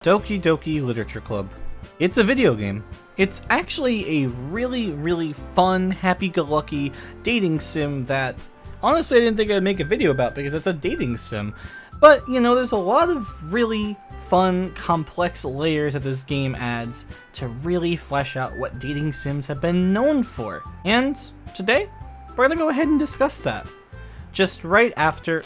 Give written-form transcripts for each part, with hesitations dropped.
Doki Doki Literature Club. It's a video game. It's actually a really fun, happy-go-lucky dating sim that honestly I didn't think I'd make a video about because it's a dating sim. But, you know, there's a lot of really fun, complex layers that this game adds to really flesh out what dating sims have been known for. And today, we're gonna go ahead and discuss that. Just right after...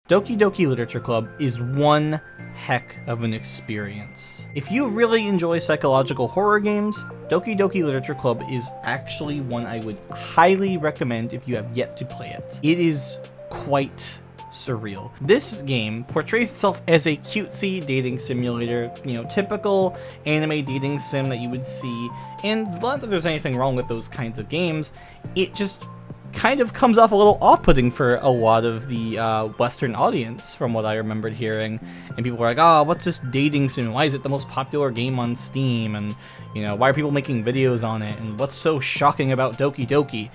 Doki Doki Literature Club is one heck of an experience. If you really enjoy psychological horror games, Doki Doki Literature Club is actually one I would highly recommend if you have yet to play it. It is quite surreal. This game portrays itself as a cutesy dating simulator, you know, typical anime dating sim that you would see, and not that there's anything wrong with those kinds of games, it just kind of comes off a little off-putting for a lot of the Western audience, from what I remembered hearing. And people were like, oh, what's this dating sim? Why is it the most popular game on Steam? And, you know, why are people making videos on it? And what's so shocking about Doki Doki?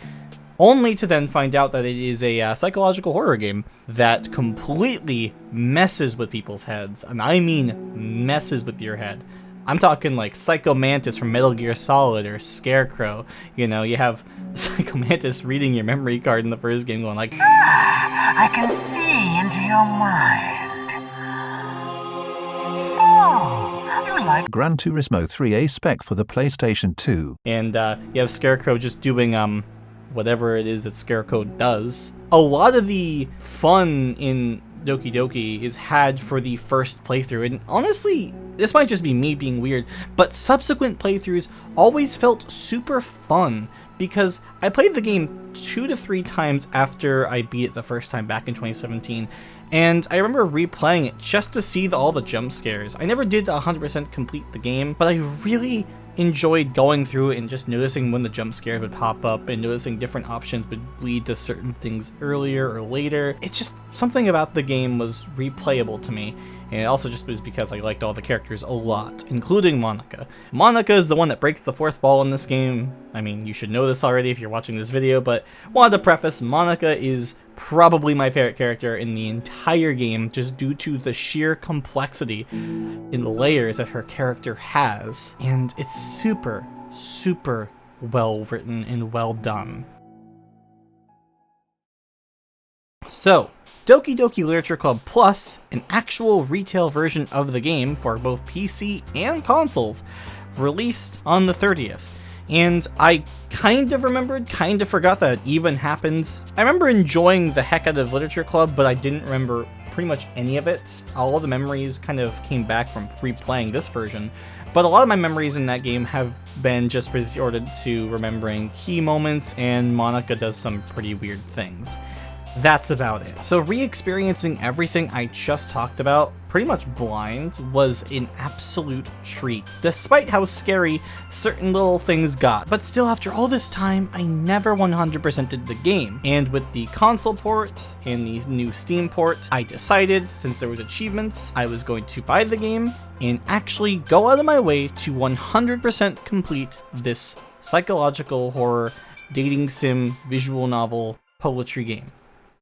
Only to then find out that it is a psychological horror game that completely messes with people's heads. And I mean messes with your head. I'm talking like Psycho Mantis from Metal Gear Solid or Scarecrow. You know, you have Psycho Mantis reading your memory card in the first game going like, I can see into your mind. So, you like Gran Turismo 3A spec for the PlayStation 2. And you have Scarecrow just doing whatever it is that Scarecrow does. A lot of the fun in Doki Doki is had for the first playthrough, and honestly, this might just be me being weird, but subsequent playthroughs always felt super fun because I played the game 2 to 3 times after I beat it the first time back in 2017, and I remember replaying it just to see all the jump scares. I never did 100% complete the game, but I really enjoyed going through it and just noticing when the jump scares would pop up and noticing different options would lead to certain things earlier or later. It's just something about the game was replayable to me, and it also just was because I liked all the characters a lot, including Monica. Monica is the one that breaks the fourth wall in this game. I mean, you should know this already if you're watching this video, but wanted to preface, Monica is probably my favorite character in the entire game just due to the sheer complexity in the layers that her character has, and it's super well written and well done. So, Doki Doki Literature Club Plus, an actual retail version of the game for both PC and consoles, released on the 30th. And I kind of remembered, kind of forgot that it even happens. I remember enjoying the heck out of Literature Club, but I didn't remember pretty much any of it. All of the memories kind of came back from replaying this version, but a lot of my memories in that game have been just resorted to remembering key moments, and Monica does some pretty weird things. That's about it. So re-experiencing everything I just talked about, pretty much blind, was an absolute treat, despite how scary certain little things got. But still, after all this time, I never 100%ed the game. And with the console port and the new Steam port, I decided, since there was achievements, I was going to buy the game and actually go out of my way to 100% complete this psychological horror, dating sim, visual novel, poetry game.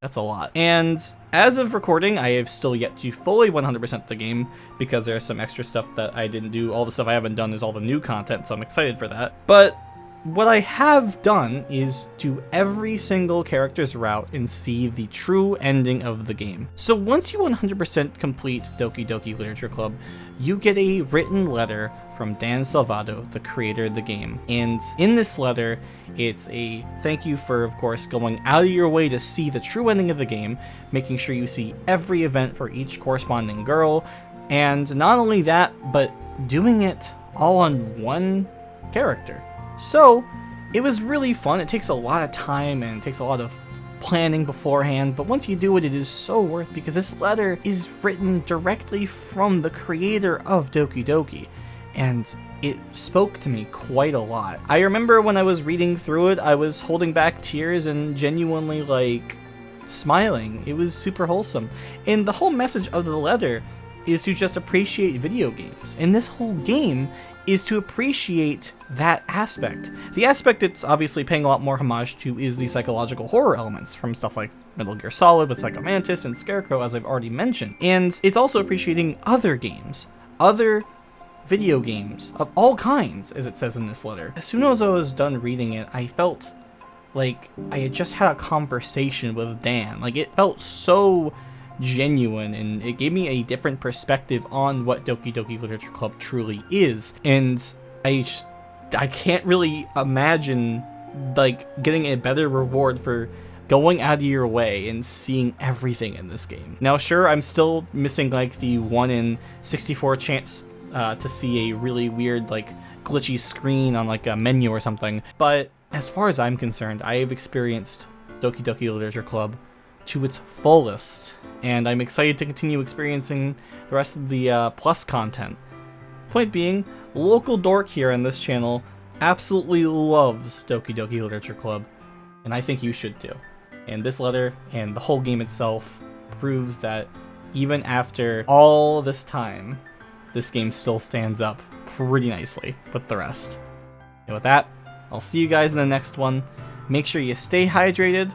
That's a lot. And as of recording, I have still yet to fully 100% the game because there's some extra stuff that I didn't do. All the stuff I haven't done is all the new content, so I'm excited for that. But what I have done is do every single character's route and see the true ending of the game. So once you 100% complete Doki Doki Literature Club, you get a written letter from Dan Salvato, the creator of the game. And in this letter, it's a thank you for, of course, going out of your way to see the true ending of the game, making sure you see every event for each corresponding girl, and not only that, but doing it all on one character. So, it was really fun. It takes a lot of time and it takes a lot of planning beforehand, but once you do it, it is so worth, because this letter is written directly from the creator of Doki Doki. And it spoke to me quite a lot. I remember when I was reading through it, I was holding back tears and genuinely, like, smiling. It was super wholesome. And the whole message of the letter is to just appreciate video games. And this whole game is to appreciate that aspect. The aspect it's obviously paying a lot more homage to is the psychological horror elements from stuff like Metal Gear Solid with Psycho Mantis and Scarecrow, as I've already mentioned. And it's also appreciating other games, other video games of all kinds, as it says in this letter. As soon as I was done reading it, I felt like I had just had a conversation with Dan. Like, it felt so genuine, and it gave me a different perspective on what Doki Doki Literature Club truly is. And I can't really imagine, like, getting a better reward for going out of your way and seeing everything in this game. Now, sure, I'm still missing, like, the 1 in 64 chance to see a really weird, like, glitchy screen on, like, a menu or something, but as far as I'm concerned, I have experienced Doki Doki Literature Club to its fullest, and I'm excited to continue experiencing the rest of the Plus content. Point being, local dork here on this channel absolutely loves Doki Doki Literature Club, and I think you should too. And this letter and the whole game itself proves that even after all this time, this game still stands up pretty nicely with the rest. And with that, I'll see you guys in the next one. Make sure you stay hydrated,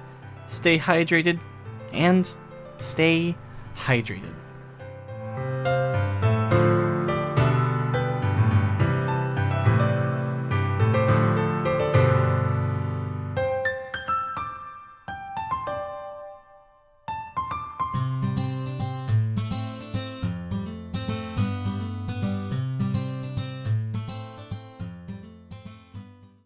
and stay hydrated.